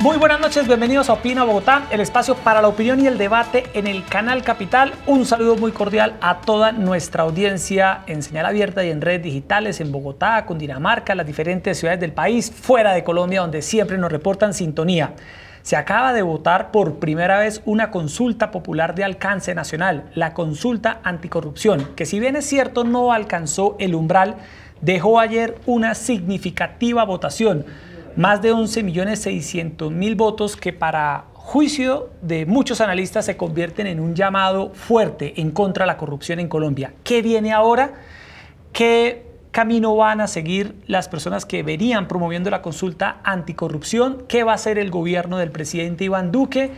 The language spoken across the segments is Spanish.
Muy buenas noches, bienvenidos a Opina Bogotá, el espacio para la opinión y el debate en el Canal Capital. Un saludo muy cordial a toda nuestra audiencia en señal abierta y en redes digitales en Bogotá, Cundinamarca, las diferentes ciudades del país, fuera de Colombia, donde siempre nos reportan sintonía. Se acaba de votar por primera vez una consulta popular de alcance nacional, la consulta anticorrupción, que si bien es cierto no alcanzó el umbral, dejó ayer una significativa votación. Más de 11.600.000 votos que para juicio de muchos analistas se convierten en un llamado fuerte en contra de la corrupción en Colombia. ¿Qué viene ahora? ¿Qué camino van a seguir las personas que venían promoviendo la consulta anticorrupción? ¿Qué va a hacer el gobierno del presidente Iván Duque?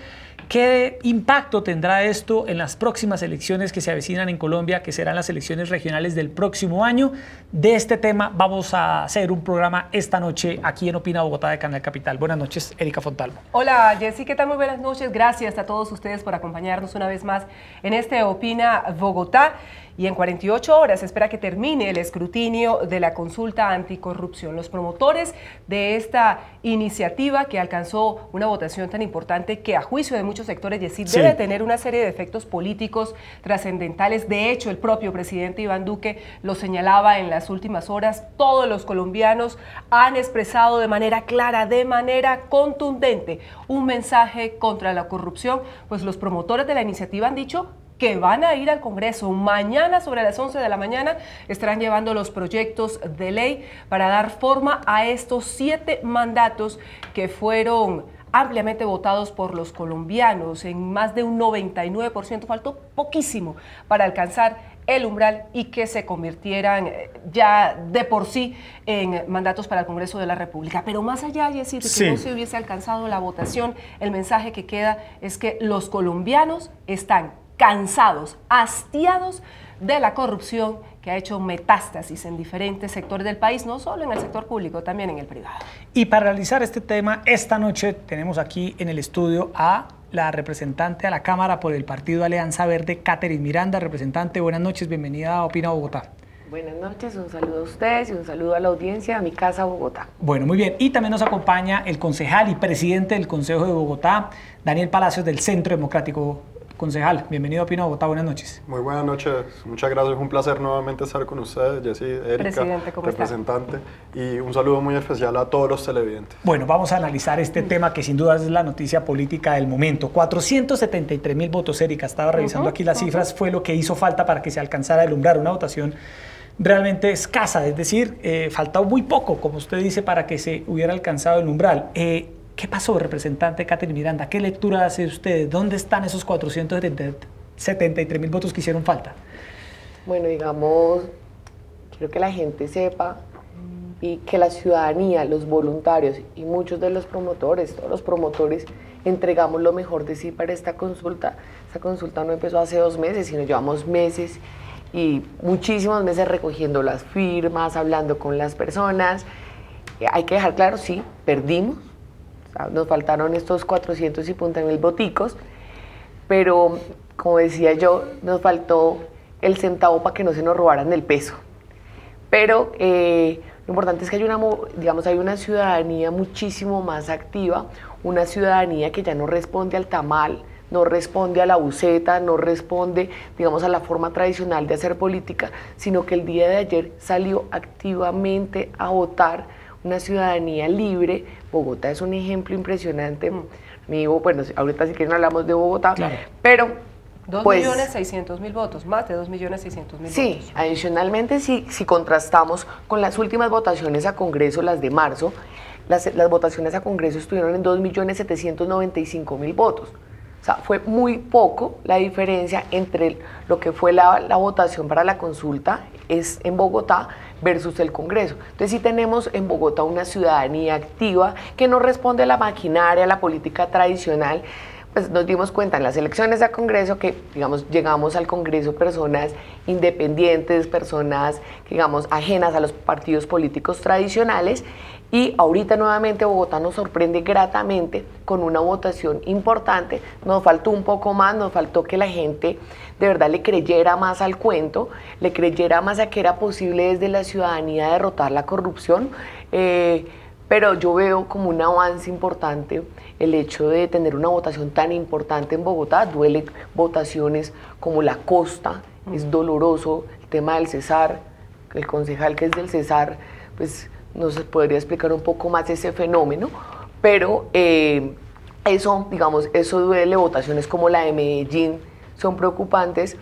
¿Qué impacto tendrá esto en las próximas elecciones que se avecinan en Colombia, que serán las elecciones regionales del próximo año? De este tema vamos a hacer un programa esta noche aquí en Opina Bogotá de Canal Capital. Buenas noches, Erika Fontalvo. Hola, Jessy, ¿qué tal? Muy buenas noches. Gracias a todos ustedes por acompañarnos una vez más en este Opina Bogotá. Y en 48 horas se espera que termine el escrutinio de la consulta anticorrupción. Los promotores de esta iniciativa que alcanzó una votación tan importante que a juicio de muchos sectores debe tener una serie de efectos políticos trascendentales. De hecho, el propio presidente Iván Duque lo señalaba en las últimas horas. Todos los colombianos han expresado de manera clara, de manera contundente, un mensaje contra la corrupción. Pues los promotores de la iniciativa han dicho que van a ir al Congreso. Mañana sobre las 11 de la mañana estarán llevando los proyectos de ley para dar forma a estos 7 mandatos que fueron ampliamente votados por los colombianos. En más de un 99%, faltó poquísimo para alcanzar el umbral y que se convirtieran ya de por sí en mandatos para el Congreso de la República. Pero más allá, Jessy, de que no se hubiese alcanzado la votación, el mensaje que queda es que los colombianos están cansados, hastiados de la corrupción que ha hecho metástasis en diferentes sectores del país, no solo en el sector público, también en el privado. Y para realizar este tema, esta noche tenemos aquí en el estudio a la representante a la Cámara por el Partido Alianza Verde, Catherine Miranda. Representante, buenas noches, bienvenida a Opina Bogotá. Buenas noches, un saludo a ustedes y un saludo a la audiencia, a mi casa Bogotá. Bueno, muy bien. Y también nos acompaña el concejal y presidente del Consejo de Bogotá, Daniel Palacios, del Centro Democrático. Concejal, bienvenido a Opina Bogotá, buenas noches. Muy buenas noches, muchas gracias, es un placer nuevamente estar con ustedes, Jessy, Erika, representante, y un saludo muy especial a todos los televidentes. Bueno, vamos a analizar este tema que sin duda es la noticia política del momento. 473.000 votos, Erika, estaba revisando aquí las cifras, fue lo que hizo falta para que se alcanzara el umbral, una votación realmente escasa, es decir, faltaba muy poco, como usted dice, para que se hubiera alcanzado el umbral. ¿Qué pasó, representante Catherine Miranda? ¿Qué lectura hace usted? ¿Dónde están esos 473.000 votos que hicieron falta? Bueno, digamos, quiero que la gente sepa y que la ciudadanía, los voluntarios y muchos de los promotores, todos los promotores, entregamos lo mejor de sí para esta consulta. Esta consulta no empezó hace 2 meses, sino llevamos meses y muchísimos meses recogiendo las firmas, hablando con las personas. Hay que dejar claro, sí, perdimos. Nos faltaron estos 400 y punta mil voticos, pero como decía yo, nos faltó el centavo para que no se nos robaran el peso. Pero lo importante es que hay una ciudadanía muchísimo más activa, una ciudadanía que ya no responde al tamal, no responde a la buceta, no responde, digamos, a la forma tradicional de hacer política, sino que el día de ayer salió activamente a votar. Una ciudadanía libre. Bogotá es un ejemplo impresionante. Amigo, bueno, ahorita si quieren hablamos de Bogotá, claro. Pero 2.600.000 votos, más de 2.600.000 votos. Sí, adicionalmente si contrastamos con las últimas votaciones a Congreso, las de marzo, las votaciones a Congreso estuvieron en 2.795.000 votos. O sea, fue muy poco la diferencia entre lo que fue la votación para la consulta en Bogotá versus el Congreso. Entonces sí tenemos en Bogotá una ciudadanía activa que no responde a la maquinaria, a la política tradicional. Pues nos dimos cuenta en las elecciones a Congreso que, digamos, llegamos al Congreso personas independientes, personas, digamos, ajenas a los partidos políticos tradicionales, y ahorita nuevamente Bogotá nos sorprende gratamente con una votación importante. Nos faltó un poco más, nos faltó que la gente de verdad le creyera más al cuento, le creyera más a que era posible desde la ciudadanía derrotar la corrupción. pero yo veo como un avance importante el hecho de tener una votación tan importante en Bogotá. Duele votaciones como la Costa, es doloroso el tema del Cesar, el concejal que es del Cesar, pues nos podría explicar un poco más ese fenómeno, pero eso, digamos, eso duele. Votaciones como la de Medellín son preocupantes,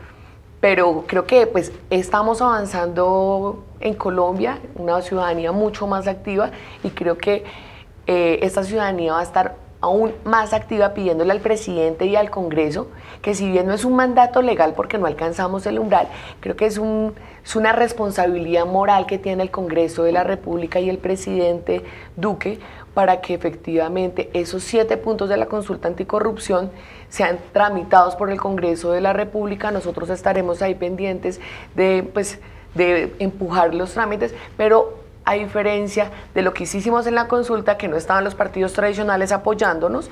pero creo que pues estamos avanzando en Colombia, una ciudadanía mucho más activa, y creo que esta ciudadanía va a estar aún más activa pidiéndole al presidente y al Congreso que, si bien no es un mandato legal porque no alcanzamos el umbral, creo que es una responsabilidad moral que tiene el Congreso de la República y el presidente Duque para que efectivamente esos 7 puntos de la consulta anticorrupción sean tramitados por el Congreso de la República. Nosotros estaremos ahí pendientes de empujar los trámites, pero a diferencia de lo que hicimos en la consulta, que no estaban los partidos tradicionales apoyándonos,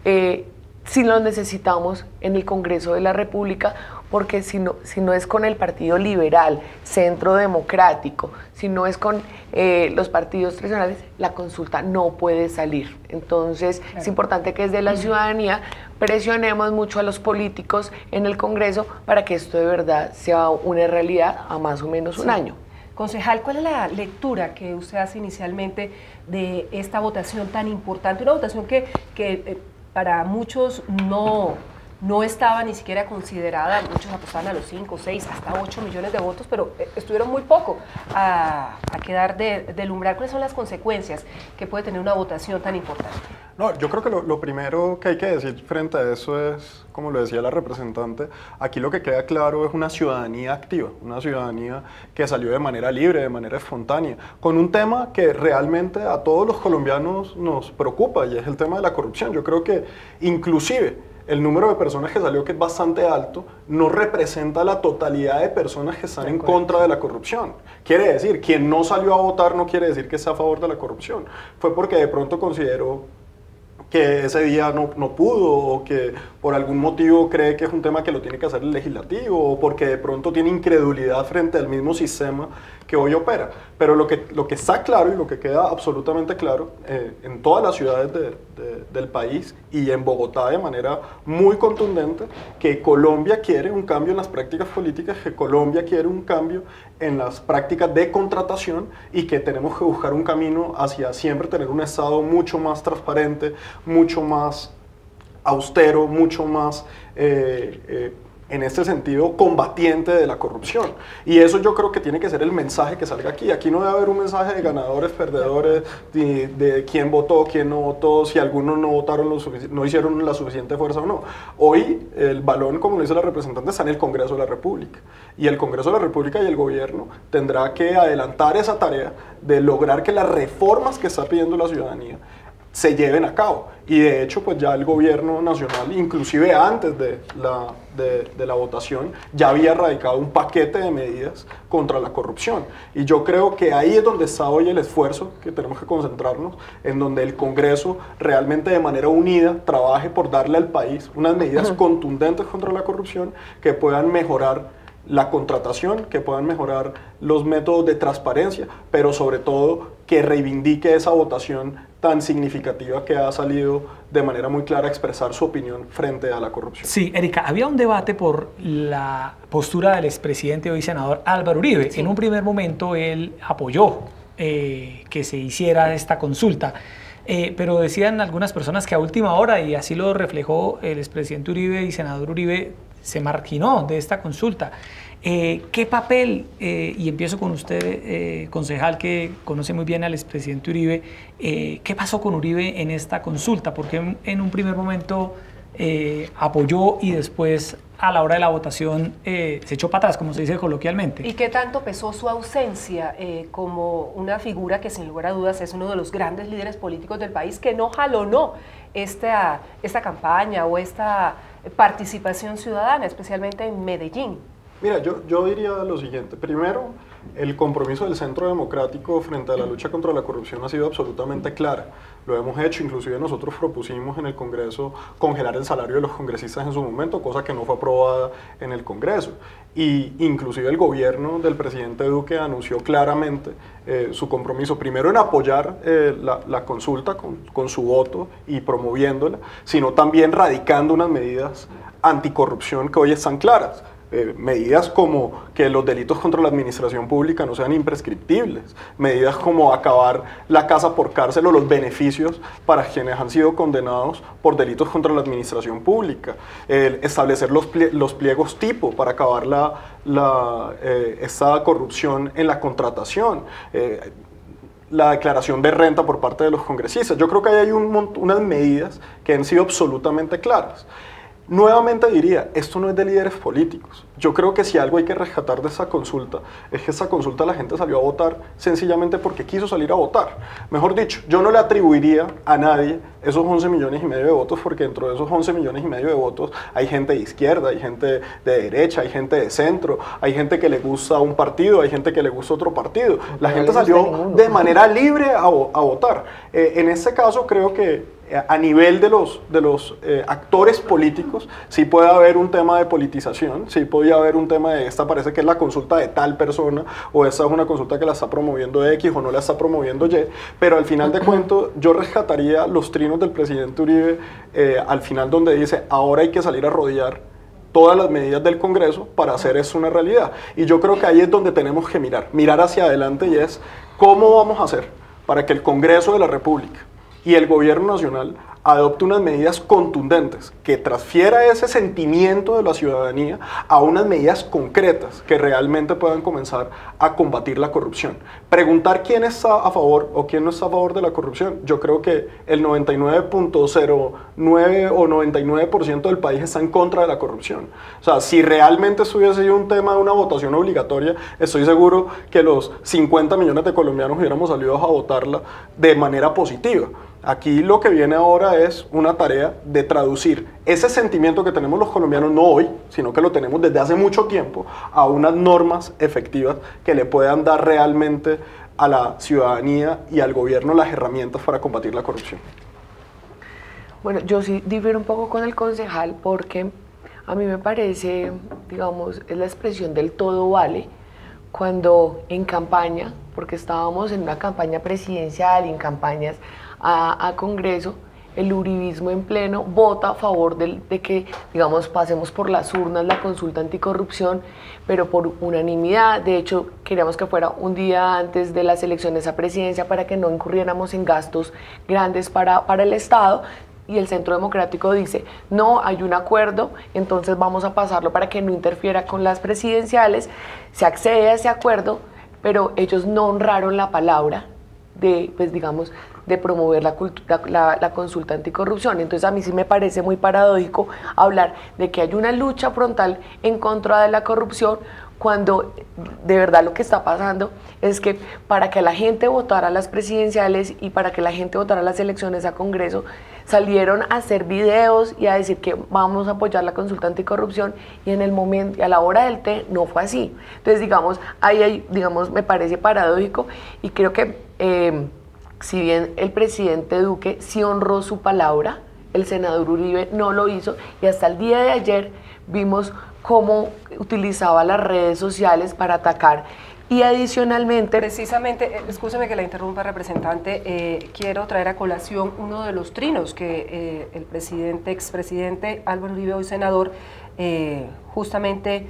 sí los necesitamos en el Congreso de la República, porque si no es con el Partido Liberal, Centro Democrático, si no es con los partidos tradicionales, la consulta no puede salir. Entonces, claro, es importante que desde la ciudadanía presionemos mucho a los políticos en el Congreso para que esto de verdad sea una realidad a más o menos un año. Concejal, ¿cuál es la lectura que usted hace inicialmente de esta votación tan importante? Una votación que para muchos no estaba ni siquiera considerada. Muchos apostaban a los 5, 6, hasta 8 millones de votos, pero estuvieron muy poco a quedar del umbral. ¿Cuáles son las consecuencias que puede tener una votación tan importante? No, yo creo que lo primero que hay que decir frente a eso es, como lo decía la representante, aquí lo que queda claro es una ciudadanía activa, una ciudadanía que salió de manera libre, de manera espontánea, con un tema que realmente a todos los colombianos nos preocupa, y es el tema de la corrupción. Yo creo que inclusive el número de personas que salió, que es bastante alto, no representa la totalidad de personas que están en contra de la corrupción. Quiere decir, quien no salió a votar no quiere decir que está a favor de la corrupción. Fue porque de pronto consideró que ese día no pudo, o que por algún motivo cree que es un tema que lo tiene que hacer el legislativo, o porque de pronto tiene incredulidad frente al mismo sistema que hoy opera. Pero lo que está claro y lo que queda absolutamente claro en todas las ciudades del país y en Bogotá de manera muy contundente, que Colombia quiere un cambio en las prácticas políticas, que Colombia quiere un cambio en las prácticas de contratación, y que tenemos que buscar un camino hacia siempre tener un Estado mucho más transparente, mucho más austero, mucho más en este sentido combatiente de la corrupción. Y eso yo creo que tiene que ser el mensaje que salga aquí. Aquí no debe haber un mensaje de ganadores, perdedores, de quién votó, quién no votó, si algunos no votaron no hicieron la suficiente fuerza o no. Hoy el balón, como lo dice la representante, está en el Congreso de la República. Y el Congreso de la República y el gobierno tendrá que adelantar esa tarea de lograr que las reformas que está pidiendo la ciudadanía se lleven a cabo. Y de hecho, pues ya el gobierno nacional, inclusive antes de la votación, ya había radicado un paquete de medidas contra la corrupción. Y yo creo que ahí es donde está hoy el esfuerzo, que tenemos que concentrarnos, en donde el Congreso realmente de manera unida trabaje por darle al país unas medidas contundentes contra la corrupción que puedan mejorar la contratación, que puedan mejorar los métodos de transparencia, pero sobre todo que reivindique esa votación tan significativa que ha salido de manera muy clara a expresar su opinión frente a la corrupción. Sí, Erika, había un debate por la postura del expresidente, hoy senador Álvaro Uribe. Sí. En un primer momento él apoyó que se hiciera esta consulta, pero decían algunas personas que a última hora, y así lo reflejó el expresidente Uribe y senador Uribe, se marginó de esta consulta. ¿Qué papel, y empiezo con usted, concejal, que conoce muy bien al expresidente Uribe, qué pasó con Uribe en esta consulta? Porque en un primer momento apoyó y después a la hora de la votación se echó para atrás, como se dice coloquialmente. ¿Y qué tanto pesó su ausencia como una figura que sin lugar a dudas es uno de los grandes líderes políticos del país, que no jalonó esta campaña o esta participación ciudadana, especialmente en Medellín? Mira, yo diría lo siguiente. Primero, el compromiso del Centro Democrático frente a la lucha contra la corrupción ha sido absolutamente clara. Lo hemos hecho, inclusive nosotros propusimos en el Congreso congelar el salario de los congresistas en su momento, cosa que no fue aprobada en el Congreso. Y inclusive el gobierno del presidente Duque anunció claramente su compromiso, primero en apoyar la consulta con su voto y promoviéndola, sino también radicando unas medidas anticorrupción que hoy están claras. Medidas como que los delitos contra la administración pública no sean imprescriptibles, medidas como acabar la casa por cárcel o los beneficios para quienes han sido condenados por delitos contra la administración pública, establecer los pliegos tipo para acabar esta corrupción en la contratación, la declaración de renta por parte de los congresistas. Yo creo que hay unas medidas que han sido absolutamente claras. Nuevamente diría, esto no es de líderes políticos. Yo creo que si algo hay que rescatar de esa consulta, es que esa consulta la gente salió a votar sencillamente porque quiso salir a votar. Mejor dicho, yo no le atribuiría a nadie esos 11,5 millones de votos, porque dentro de esos 11,5 millones de votos hay gente de izquierda, hay gente de derecha, hay gente de centro, hay gente que le gusta un partido, hay gente que le gusta otro partido. La gente salió de manera libre a votar. En este caso creo que a nivel de los actores políticos, sí puede haber un tema de politización, sí podía haber un tema de esta parece que es la consulta de tal persona, o esta es una consulta que la está promoviendo X o no la está promoviendo Y, pero al final de cuentas yo rescataría los trinos del presidente Uribe al final, donde dice, ahora hay que salir a rodear todas las medidas del Congreso para hacer eso una realidad. Y yo creo que ahí es donde tenemos que mirar hacia adelante, y es cómo vamos a hacer para que el Congreso de la República y el gobierno nacional adopte unas medidas contundentes que transfiera ese sentimiento de la ciudadanía a unas medidas concretas que realmente puedan comenzar a combatir la corrupción. Preguntar quién está a favor o quién no está a favor de la corrupción, yo creo que el 99.09 o 99% del país está en contra de la corrupción. O sea, si realmente esto hubiese sido un tema de una votación obligatoria, estoy seguro que los 50 millones de colombianos hubiéramos salido a votarla de manera positiva. Aquí lo que viene ahora es una tarea de traducir ese sentimiento que tenemos los colombianos, no hoy, sino que lo tenemos desde hace mucho tiempo, a unas normas efectivas que le puedan dar realmente a la ciudadanía y al gobierno las herramientas para combatir la corrupción. Bueno, yo sí difiero un poco con el concejal, porque a mí me parece, digamos, es la expresión del todo vale, cuando en campaña, porque estábamos en una campaña presidencial y en campañas a Congreso, el uribismo en pleno vota a favor de que, digamos, pasemos por las urnas la consulta anticorrupción, pero por unanimidad. De hecho, queríamos que fuera un día antes de las elecciones a presidencia para que no incurriéramos en gastos grandes para el Estado. Y el Centro Democrático dice, no, hay un acuerdo, entonces vamos a pasarlo para que no interfiera con las presidenciales. Se accede a ese acuerdo, pero ellos no honraron la palabra de, pues digamos, de promover la consulta anticorrupción. Entonces a mí sí me parece muy paradójico hablar de que hay una lucha frontal en contra de la corrupción, cuando de verdad lo que está pasando es que para que la gente votara a las presidenciales y para que la gente votara a las elecciones a Congreso, salieron a hacer videos y a decir que vamos a apoyar la consulta anticorrupción, y en el momento y a la hora del té no fue así. Entonces, digamos, digamos, me parece paradójico, y creo que si bien el presidente Duque sí honró su palabra, el senador Uribe no lo hizo, y hasta el día de ayer vimos cómo utilizaba las redes sociales para atacar. Y adicionalmente... Precisamente, escúcheme que la interrumpa, representante, quiero traer a colación uno de los trinos que el expresidente Álvaro Uribe, hoy senador, justamente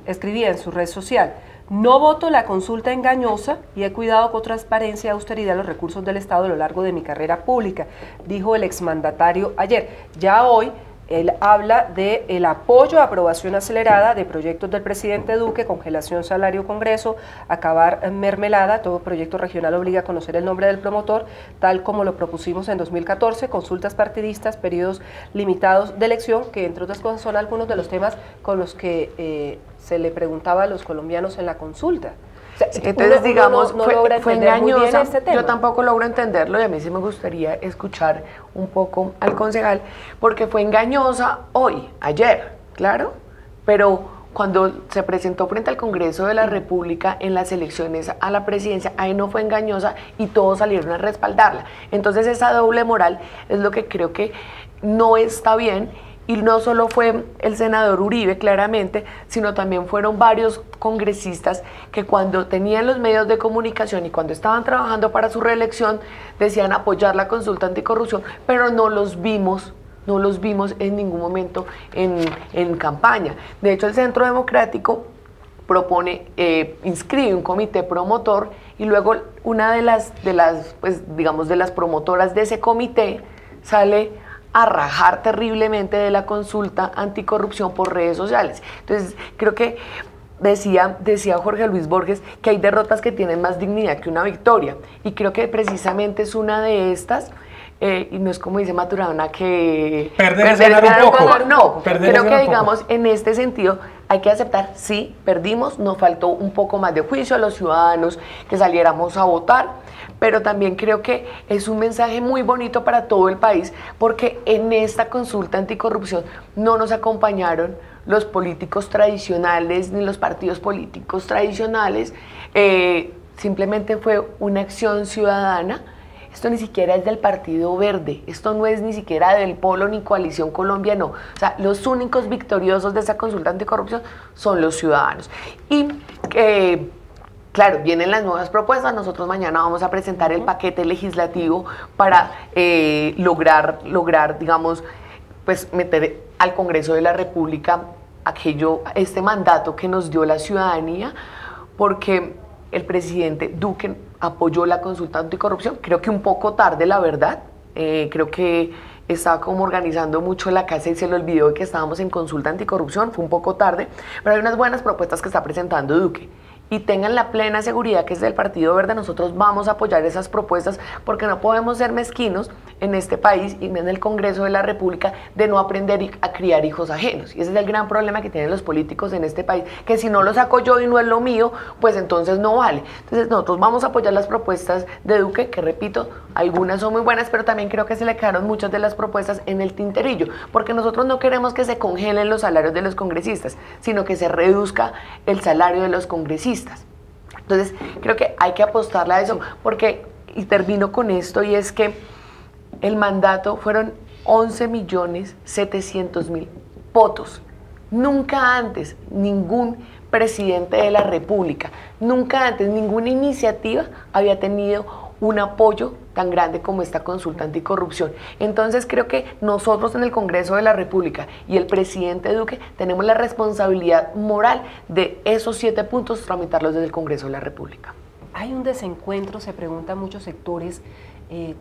escribía en su red social. No voto la consulta engañosa y he cuidado con transparencia y austeridad los recursos del Estado a lo largo de mi carrera pública, dijo el exmandatario ayer. Ya hoy él habla del apoyo a aprobación acelerada de proyectos del presidente Duque, congelación salario Congreso, acabar mermelada, todo proyecto regional obliga a conocer el nombre del promotor, tal como lo propusimos en 2014, consultas partidistas, periodos limitados de elección, que entre otras cosas son algunos de los temas con los que se le preguntaba a los colombianos en la consulta. Entonces, digamos, fue engañosa. Este tema. Yo tampoco logro entenderlo, y a mí sí me gustaría escuchar un poco al concejal, porque fue engañosa hoy, ayer, claro, pero cuando se presentó frente al Congreso de la República en las elecciones a la presidencia, ahí no fue engañosa y todos salieron a respaldarla. Entonces esa doble moral es lo que creo que no está bien. Y no solo fue el senador Uribe, claramente, sino también fueron varios congresistas que cuando tenían los medios de comunicación y cuando estaban trabajando para su reelección, decían apoyar la consulta anticorrupción, pero no los vimos en ningún momento en campaña. De hecho, el Centro Democrático propone, inscribe un comité promotor y luego una de las promotoras de ese comité sale a rajar terriblemente de la consulta anticorrupción por redes sociales. Entonces, creo que decía Jorge Luis Borges que hay derrotas que tienen más dignidad que una victoria, y creo que precisamente es una de estas, y no es como dice Maturana que perder un poco. No, creo que digamos en este sentido hay que aceptar, sí, perdimos, nos faltó un poco más de juicio a los ciudadanos, que saliéramos a votar, pero también creo que es un mensaje muy bonito para todo el país, porque en esta consulta anticorrupción no nos acompañaron los políticos tradicionales ni los partidos políticos tradicionales, simplemente fue una acción ciudadana. Esto ni siquiera es del Partido Verde, esto no es ni siquiera del Polo ni Coalición Colombia, no. O sea, los únicos victoriosos de esa consulta anticorrupción son los ciudadanos. Y claro, vienen las nuevas propuestas. Nosotros mañana vamos a presentar el paquete legislativo para lograr, digamos, pues meter al Congreso de la República este mandato que nos dio la ciudadanía, porque el presidente Duque apoyó la consulta anticorrupción, creo que un poco tarde, la verdad. Creo que estaba como organizando mucho la casa y se le olvidó que estábamos en consulta anticorrupción, fue un poco tarde, pero hay unas buenas propuestas que está presentando Duque. Y tengan la plena seguridad que es del Partido Verde, nosotros vamos a apoyar esas propuestas, porque no podemos ser mezquinos en este país y en el Congreso de la República de no aprender a criar hijos ajenos. Y ese es el gran problema que tienen los políticos en este país, que si no lo saco yo y no es lo mío, pues entonces no vale. Entonces nosotros vamos a apoyar las propuestas de Duque, que repito, algunas son muy buenas, pero también creo que se le quedaron muchas de las propuestas en el tinterillo, porque nosotros no queremos que se congelen los salarios de los congresistas, sino que se reduzca el salario de los congresistas. Entonces, creo que hay que apostarle a eso, porque, y termino con esto, y es que el mandato fueron 11.700.000 votos. Nunca antes ningún presidente de la República, nunca antes ninguna iniciativa había tenido un apoyo tan grande como esta consulta anticorrupción. Entonces creo que nosotros en el Congreso de la República y el presidente Duque tenemos la responsabilidad moral de esos 7 puntos tramitarlos desde el Congreso de la República. Hay un desencuentro, se preguntan muchos sectores,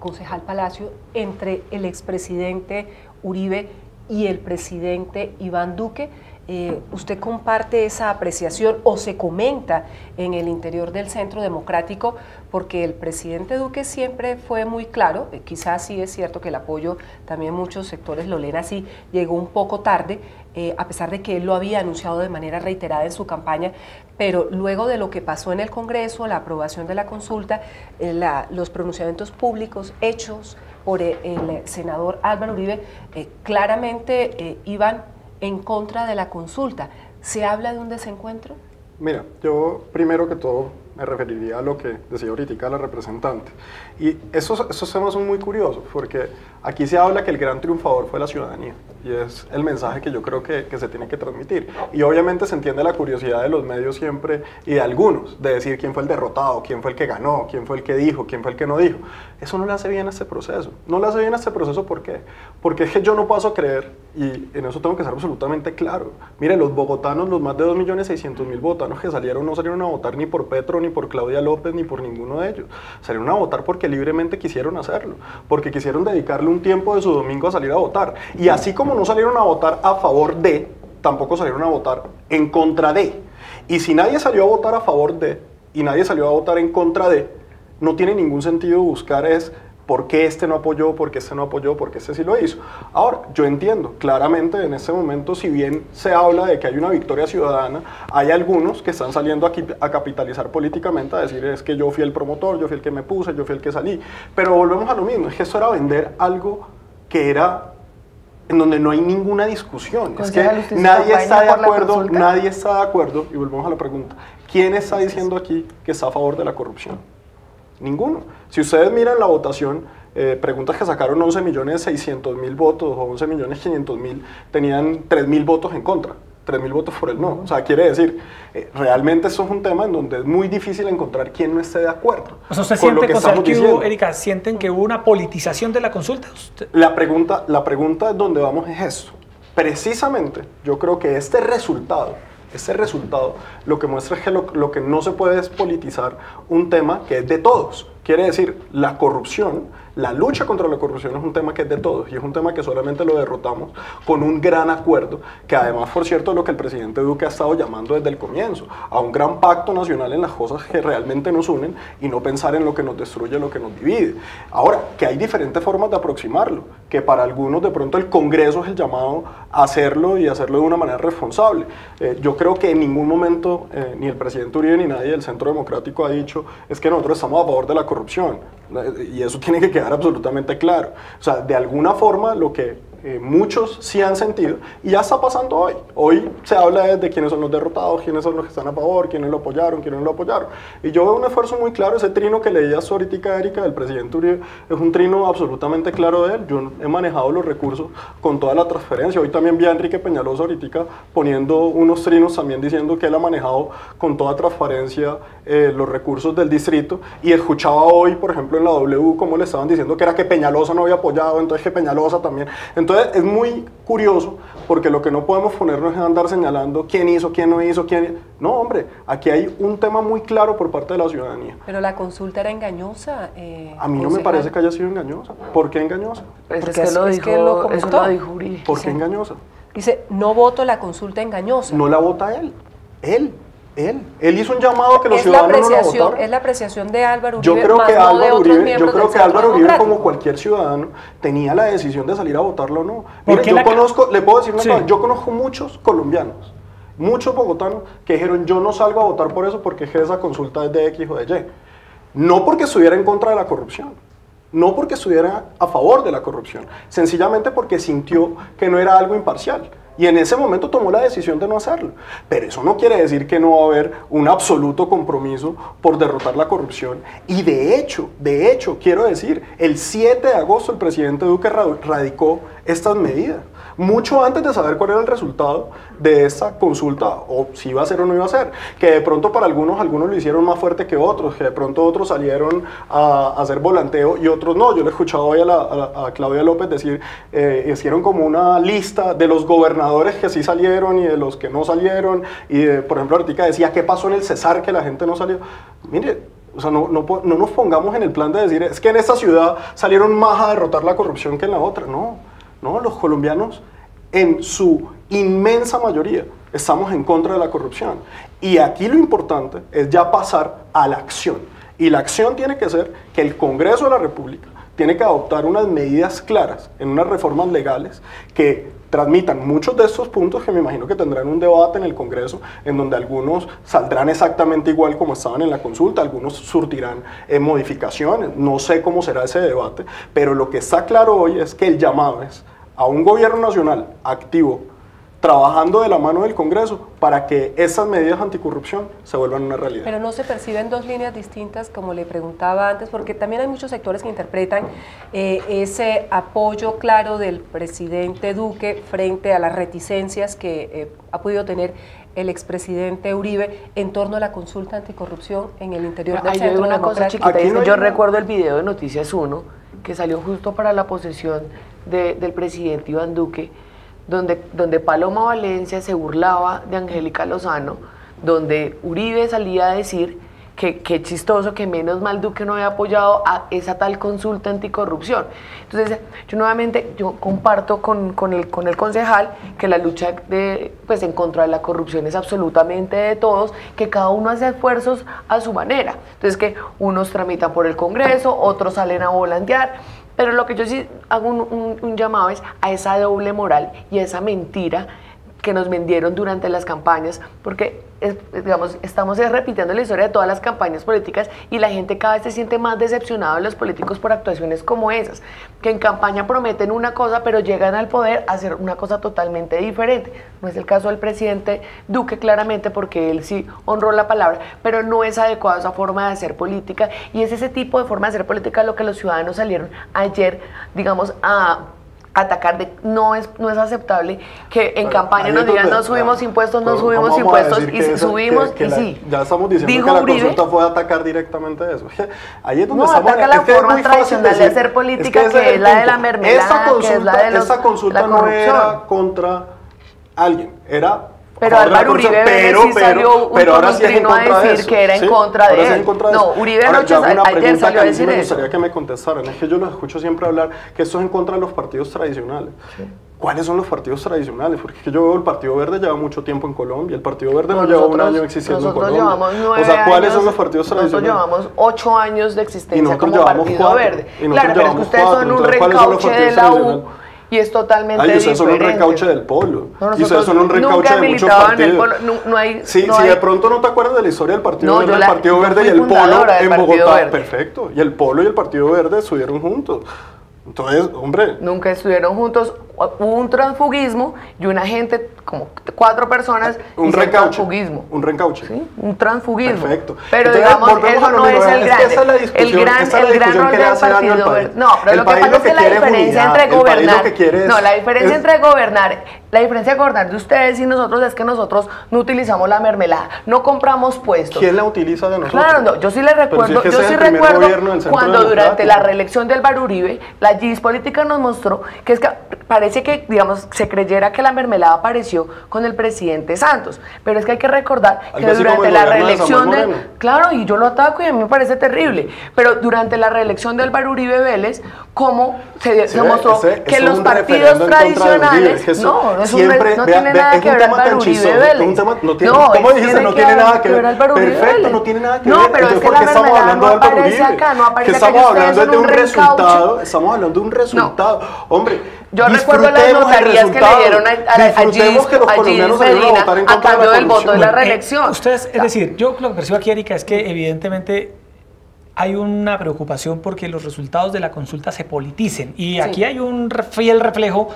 concejal Palacio, entre el expresidente Uribe y el presidente Iván Duque. ¿Usted comparte esa apreciación o se comenta en el interior del Centro Democrático? Porque el presidente Duque siempre fue muy claro, quizás sí es cierto que el apoyo, también muchos sectores lo leen así, llegó un poco tarde, a pesar de que él lo había anunciado de manera reiterada en su campaña, pero luego de lo que pasó en el Congreso, la aprobación de la consulta, los pronunciamientos públicos hechos por el senador Álvaro Uribe, claramente iban en contra de la consulta. ¿Se habla de un desencuentro? Mira, yo primero que todo me referiría a lo que decía ahorita la representante. Y esos temas son muy curiosos, porque aquí se habla que el gran triunfador fue la ciudadanía, y es el mensaje que yo creo que se tiene que transmitir. Y obviamente se entiende la curiosidad de los medios siempre, y de algunos, de decir quién fue el derrotado, quién fue el que ganó, quién fue el que dijo, quién fue el que no dijo. Eso no le hace bien a este proceso. No le hace bien a este proceso, ¿por qué? Porque es que yo no paso a creer, y en eso tengo que ser absolutamente claro. Mire, los bogotanos, los más de 2.600.000 bogotanos que salieron, no salieron a votar ni por Petro, ni por Claudia López, ni por ninguno de ellos. Salieron a votar porque libremente quisieron hacerlo, porque quisieron dedicarle un tiempo de su domingo a salir a votar. Y así como no salieron a votar a favor de, tampoco salieron a votar en contra de. Y si nadie salió a votar a favor de, y nadie salió a votar en contra de, no tiene ningún sentido buscar por qué este no apoyó, por qué este no apoyó, por qué este sí lo hizo. Ahora, yo entiendo, claramente en este momento, si bien se habla de que hay una victoria ciudadana, hay algunos que están saliendo aquí a capitalizar políticamente, a decir es que yo fui el promotor, yo fui el que me puse, yo fui el que salí. Pero volvemos a lo mismo, es que esto era vender algo que era en donde no hay ninguna discusión. Es que Concejal, ¿usted se nadie acompaña está de por la acuerdo, consulta? nadie está de acuerdo, y volvemos a la pregunta, ¿quién está diciendo aquí que está a favor de la corrupción? Ninguno. Si ustedes miran la votación, preguntas que sacaron 11.600.000 votos o 11.500.000, tenían 3.000 votos en contra, 3.000 votos por el no. O sea, quiere decir, realmente eso es un tema en donde es muy difícil encontrar quién no esté de acuerdo O sea, ¿usted con lo siente, que concejal, estamos que diciendo. hubo, Erika, sienten que hubo una politización de la consulta? La pregunta donde vamos es esto. Precisamente, yo creo que este resultado lo que muestra es que lo que no se puede es politizar un tema que es de todos. Quiere decir, la corrupción, la lucha contra la corrupción es un tema que es de todos y es un tema que solamente lo derrotamos con un gran acuerdo, que además, por cierto, es lo que el presidente Duque ha estado llamando desde el comienzo, a un gran pacto nacional en las cosas que realmente nos unen y no pensar en lo que nos destruye, lo que nos divide. Ahora, que hay diferentes formas de aproximarlo, que para algunos de pronto el Congreso es el llamado a hacerlo y hacerlo de una manera responsable. Yo creo que en ningún momento ni el presidente Uribe ni nadie del Centro Democrático ha dicho es que nosotros estamos a favor de la corrupción, y eso tiene que quedar absolutamente claro. O sea, de alguna forma lo que muchos sí han sentido, y ya está pasando hoy. Hoy se habla de quiénes son los derrotados, quiénes son los que están a favor, quiénes lo apoyaron, quiénes no lo apoyaron. Y yo veo un esfuerzo muy claro. Ese trino que leías ahorita, Erika, del presidente Uribe, es un trino absolutamente claro de él. Yo he manejado los recursos con toda la transferencia. Hoy también vi a Enrique Peñalosa ahorita poniendo unos trinos también diciendo que él ha manejado con toda transparencia los recursos del distrito, y escuchaba hoy, por ejemplo, en la W, cómo le estaban diciendo que era que Peñalosa no había apoyado, entonces que Peñalosa también. Entonces es muy curioso, porque lo que no podemos ponernos es andar señalando quién hizo, quién no hizo, quién... No, hombre, aquí hay un tema muy claro por parte de la ciudadanía. Pero la consulta era engañosa. A mí no me parece que haya sido engañosa. ¿Por qué engañosa? Pues Porque es que lo es dijo, que lo eso comentó. lo dijo Uribe. ¿Por qué engañosa? Dice, no voto la consulta engañosa. No la vota él. Él hizo un llamado a que los Es la ciudadanos no la apreciación, votaran. es la apreciación de Álvaro Uribe, Yo creo más que no de Álvaro otros Uribe, yo miembros creo del que Centro Álvaro Uribe, Democrático. como cualquier ciudadano, tenía la decisión de salir a votarlo o no. ¿Por Mire, qué yo la ca- conozco, le puedo decir una Sí. cosa, yo conozco muchos colombianos, muchos bogotanos que dijeron, yo no salgo a votar por eso porque es que esa consulta es de X o de Y. No porque estuviera en contra de la corrupción, no porque estuviera a favor de la corrupción, sencillamente porque sintió que no era algo imparcial. Y en ese momento tomó la decisión de no hacerlo. Pero eso no quiere decir que no va a haber un absoluto compromiso por derrotar la corrupción. Y de hecho, quiero decir, el 7 de agosto el presidente Duque radicó estas medidas. Mucho antes de saber cuál era el resultado de esta consulta, o si iba a ser o no iba a ser. Que de pronto para algunos lo hicieron más fuerte que otros, que de pronto otros salieron a hacer volanteo y otros no. Yo le he escuchado hoy a Claudia López decir, hicieron como una lista de los gobernadores que sí salieron y de los que no salieron. Y por ejemplo, ahorita decía, ¿qué pasó en el Cesar que la gente no salió? Mire, o sea, no nos pongamos en el plan de decir, es que en esta ciudad salieron más a derrotar la corrupción que en la otra. No, los colombianos en su inmensa mayoría estamos en contra de la corrupción. Y aquí lo importante es ya pasar a la acción. Y la acción tiene que ser que el Congreso de la República tiene que adoptar unas medidas claras en unas reformas legales que transmitan muchos de estos puntos, que me imagino que tendrán un debate en el Congreso, en donde algunos saldrán exactamente igual como estaban en la consulta, algunos surtirán modificaciones, no sé cómo será ese debate, pero lo que está claro hoy es que el llamado es a un gobierno nacional activo, trabajando de la mano del Congreso para que esas medidas anticorrupción se vuelvan una realidad. Pero no se perciben dos líneas distintas, como le preguntaba antes, porque también hay muchos sectores que interpretan ese apoyo claro del presidente Duque frente a las reticencias que ha podido tener el expresidente Uribe en torno a la consulta anticorrupción en el interior del Yo Centro digo una cosa Democrático. chiquita, Aquí no hay yo una- recuerdo el video de Noticias 1 que salió justo para la posesión del presidente Iván Duque, donde Paloma Valencia se burlaba de Angélica Lozano, donde Uribe salía a decir que qué chistoso, que menos mal Duque no había apoyado a esa tal consulta anticorrupción. Entonces, yo comparto con el concejal que la lucha pues, en contra de la corrupción es absolutamente de todos, que cada uno hace esfuerzos a su manera. Entonces, que unos tramitan por el Congreso, otros salen a volantear, pero lo que yo sí hago un llamado es a esa doble moral y a esa mentira que nos vendieron durante las campañas, porque digamos, estamos repitiendo la historia de todas las campañas políticas y la gente cada vez se siente más decepcionada de los políticos por actuaciones como esas, que en campaña prometen una cosa pero llegan al poder a hacer una cosa totalmente diferente. No es el caso del presidente Duque claramente, porque él sí honró la palabra, pero no es adecuada esa forma de hacer política, y es ese tipo de forma de hacer política lo que los ciudadanos salieron ayer, digamos, a atacar. No es aceptable que en campaña nos digan no subimos impuestos, no subimos impuestos, y subimos, y sí. Ya estamos diciendo dijo que la Uribe, consulta fue atacar directamente eso. Ahí es donde no, estamos. ataca la forma tradicional de hacer política, que es la de la mermelada, que es la de los, esa consulta no era contra alguien, era... Pero Álvaro Uribe sí salió un trino a decir que era en contra de él. No, Uribe anoche ayer salió a decir eso. Me gustaría que me contestaran. Es que yo los escucho siempre hablar que esto es en contra de los partidos tradicionales. Sí. ¿Cuáles son los partidos tradicionales? Porque es que yo veo el Partido Verde lleva mucho tiempo en Colombia. El Partido Verde no lleva un año existiendo en Colombia. Nosotros llevamos 9 o sea, ¿cuáles años, son los partidos tradicionales? Nosotros llevamos 8 años de existencia como Partido Verde. Claro, pero es que ustedes son un recauche de la U. Y es totalmente diferente. Ustedes son un recauche del polo. No, y ustedes son un recauche de muchos partidos. No hay, si de pronto no te acuerdas de la historia del Partido Verde, el Partido Verde y el Polo en Bogotá. Perfecto. Y el Polo y el Partido Verde estuvieron juntos. Entonces, hombre... Nunca estuvieron juntos. Hubo un transfugismo y una gente, como 4 personas, un recauche. Un recauche. Sí, un transfugismo. Perfecto. Pero entonces, digamos, eso no es el grande. El gran rol del Partido Verde. No, pero lo que pasa es que la diferencia entre gobernar... No, la diferencia entre gobernar... La diferencia de gobernar de ustedes y nosotros es que nosotros no utilizamos la mermelada, no compramos puestos. ¿Quién la utiliza de nosotros? Claro, no, yo sí le recuerdo, yo sí recuerdo cuando durante la reelección de Álvaro Uribe, la GIS política nos mostró que es que parece que, digamos, se creyera que la mermelada apareció con el presidente Santos, pero es que hay que recordar que durante la reelección claro, y yo lo ataco y a mí me parece terrible, pero durante la reelección de Álvaro Uribe Vélez, cómo se mostró que los partidos tradicionales, no tiene nada que ver Álvaro Uribe Vélez. ¿Cómo dijiste? No tiene nada que ver. Perfecto, no tiene nada que ver. No, pero es que la mermelada no aparece acá, no aparece acá. Estamos hablando de un resultado, estamos hablando de un resultado. Hombre, yo recuerdo las notarías que le dieron a Gis Medina a cambio del voto de la reelección. Ustedes, es decir, yo lo que percibo aquí, Erika, es que evidentemente hay una preocupación porque los resultados de la consulta se politicen, y aquí hay un fiel reflejo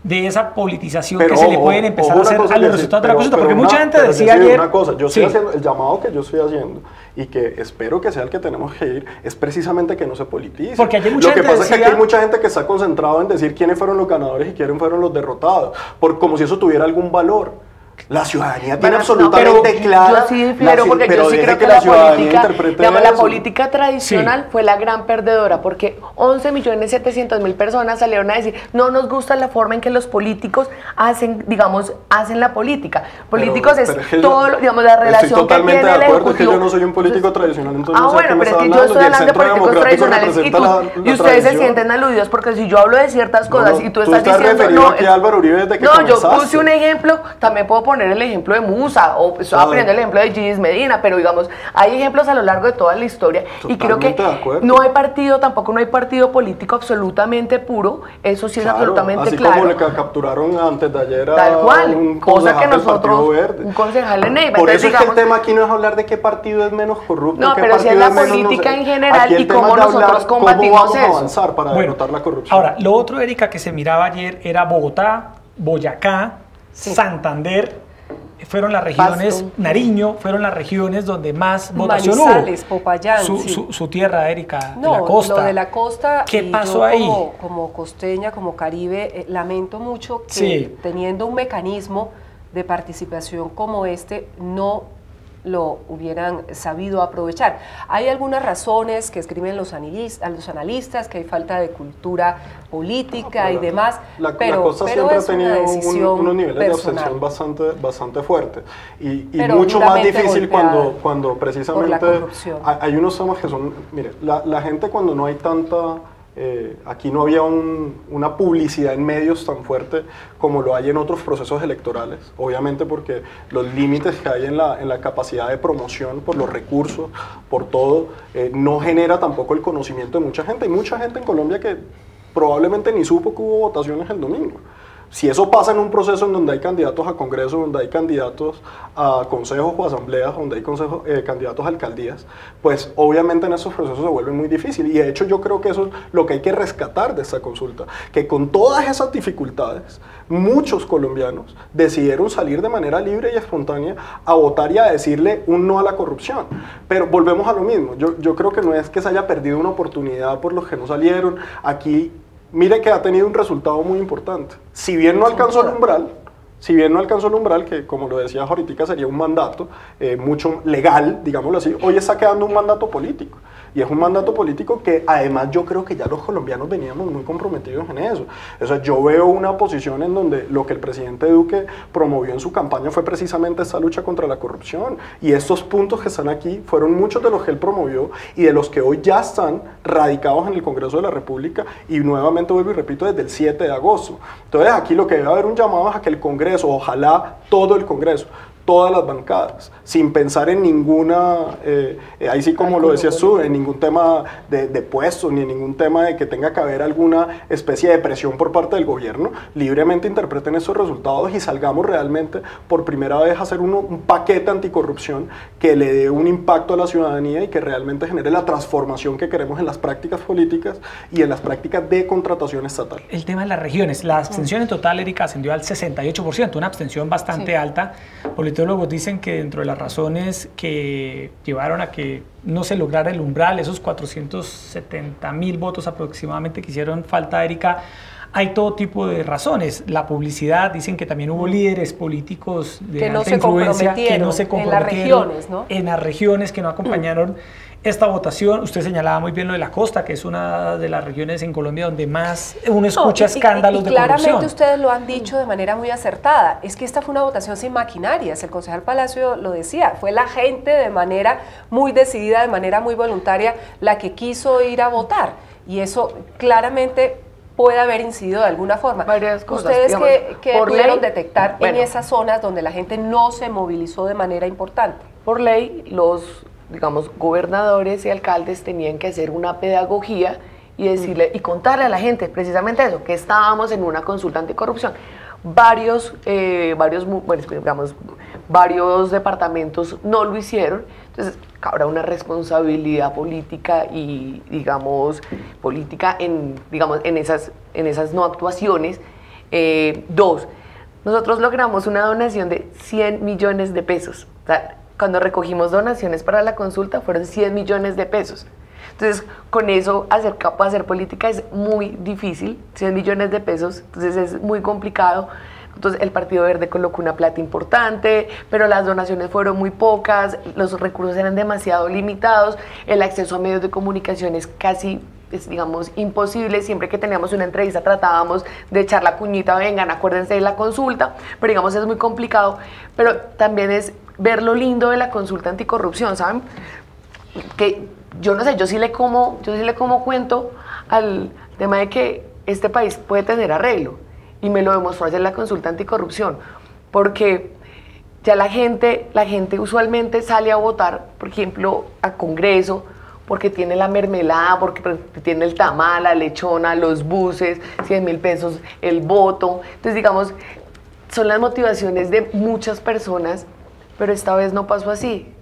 de esa politización que se le pueden empezar a hacer a los resultados de la consulta, porque mucha gente decía ayer... Una cosa, yo estoy haciendo, el llamado que yo estoy haciendo, y que espero que sea el que tenemos que ir, es precisamente que no se politice. Porque ayer mucha gente decía... Lo que pasa es que aquí hay mucha gente que está concentrada en decir quiénes fueron los ganadores y quiénes fueron los derrotados, como si eso tuviera algún valor. La ciudadanía tiene absolutamente clara. Yo sí difiero, porque yo sí creo que la política tradicional fue la gran perdedora, porque 11.700.000 personas salieron a decir no nos gusta la forma en que los políticos hacen, digamos, hacen la política. Políticos es todo, digamos, la relación que tiene el Ejecutivo. Totalmente de acuerdo, es que yo no soy un político tradicional, entonces bueno, pero es que yo estoy hablando de políticos tradicionales y ustedes se sienten aludidos, porque si yo hablo de ciertas cosas y tú estás diciendo no, yo puse un ejemplo, también puedo poner el ejemplo de Musa, o estaba poniendo el ejemplo de Gis Medina, pero digamos, hay ejemplos a lo largo de toda la historia. Totalmente, y creo que no hay partido, tampoco no hay partido político absolutamente puro, eso sí es absolutamente así claro. Como le capturaron antes de ayer a tal cual, un cosa que nosotros, un concejal de Neiva. Por eso es que el tema aquí no es hablar de qué partido es menos corrupto, no, pero si es la política en general y cómo nosotros combatimos eso. ¿Cómo avanzar para derrotar la corrupción? Ahora, lo otro, Erika, que se miraba ayer era Bogotá, Boyacá, Santander. Fueron las regiones, Pasto. Nariño, fueron las regiones donde más votación Manizales, hubo. Popayán, su tierra, Erika, no, de la costa. Lo de la costa. ¿Qué pasó ahí? Como costeña, como Caribe, lamento mucho que teniendo un mecanismo de participación como este, no lo hubieran sabido aprovechar. Hay algunas razones que escriben los analistas, que hay falta de cultura política y demás, pero la costa siempre ha tenido unos niveles de abstención bastante fuertes y mucho más difícil cuando precisamente hay unos temas que son, mire, la gente cuando no hay tanta... aquí no había una publicidad en medios tan fuerte como lo hay en otros procesos electorales, obviamente porque los límites que hay en la capacidad de promoción por los recursos, por todo, no genera tampoco el conocimiento de mucha gente. Hay mucha gente en Colombia que probablemente ni supo que hubo votaciones el domingo. O Si eso pasa en un proceso en donde hay candidatos a Congreso, donde hay candidatos a consejos o asambleas, donde hay candidatos a alcaldías, pues obviamente en esos procesos se vuelve muy difícil. Y de hecho yo creo que eso es lo que hay que rescatar de esta consulta, que con todas esas dificultades, muchos colombianos decidieron salir de manera libre y espontánea a votar y a decirle un no a la corrupción. Pero volvemos a lo mismo, yo creo que no es que se haya perdido una oportunidad por los que no salieron. Aquí mire que ha tenido un resultado muy importante. Si bien no alcanzó el umbral, que como lo decía ahorita sería un mandato mucho legal, digámoslo así, hoy está quedando un mandato político. Y es un mandato político que además yo creo que ya los colombianos veníamos muy comprometidos en eso. O sea, yo veo una posición en donde lo que el presidente Duque promovió en su campaña fue precisamente esta lucha contra la corrupción. Y estos puntos que están aquí fueron muchos de los que él promovió y de los que hoy ya están radicados en el Congreso de la República y nuevamente vuelvo y repito desde el 7 de agosto. Entonces aquí lo que debe haber un llamado es a que el Congreso, ojalá todo el Congreso, todas las bancadas, sin pensar en ninguna, ahí sí como lo decías tú, en ningún tema de puestos, ni en ningún tema de que tenga que haber alguna especie de presión por parte del gobierno, libremente interpreten esos resultados y salgamos realmente por primera vez a hacer un paquete anticorrupción que le dé un impacto a la ciudadanía y que realmente genere la transformación que queremos en las prácticas políticas y en las prácticas de contratación estatal. El tema de las regiones, la abstención en total, Erika, ascendió al 68%, una abstención bastante alta. Politólogos dicen que dentro de las razones que llevaron a que no se lograra el umbral, esos 470.000 votos aproximadamente que hicieron falta, Erika, hay todo tipo de razones. La publicidad, dicen que también hubo líderes políticos de alta influencia que no se comprometieron en las regiones, ¿no? En las regiones que no acompañaron esta votación. Usted señalaba muy bien lo de la costa, que es una de las regiones en Colombia donde más uno escucha escándalos de corrupción. Claramente ustedes lo han dicho de manera muy acertada, es que esta fue una votación sin maquinarias, el concejal Palacio lo decía, fue la gente de manera muy decidida, de manera muy voluntaria, la que quiso ir a votar, y eso claramente puede haber incidido de alguna forma. Varias cosas. ¿Ustedes digamos, qué pudieron ley, detectar en esas zonas donde la gente no se movilizó de manera importante? Por ley, los, digamos, gobernadores y alcaldes tenían que hacer una pedagogía y decirle y contarle a la gente precisamente eso, que estábamos en una consulta anticorrupción. Varios departamentos no lo hicieron, entonces habrá una responsabilidad política y, digamos, política en esas no actuaciones. Dos, nosotros logramos una donación de 100 millones de pesos. O sea, cuando recogimos donaciones para la consulta fueron 100 millones de pesos. Entonces, con eso, hacer política es muy difícil, 100 millones de pesos, entonces es muy complicado. Entonces, el Partido Verde colocó una plata importante, pero las donaciones fueron muy pocas, los recursos eran demasiado limitados, el acceso a medios de comunicación es casi, digamos, imposible. Siempre que teníamos una entrevista tratábamos de echar la cuñita, vengan, acuérdense de la consulta, pero digamos es muy complicado. Pero también es ver lo lindo de la consulta anticorrupción, ¿saben? Que yo no sé, yo sí le como cuento al tema de que este país puede tener arreglo, y me lo demostró ayer la consulta anticorrupción, porque ya la gente usualmente sale a votar, por ejemplo, a Congreso, porque tiene la mermelada, porque tiene el tamal, la lechona, los buses, 100.000 pesos el voto. Entonces, digamos, son las motivaciones de muchas personas, pero esta vez no pasó así.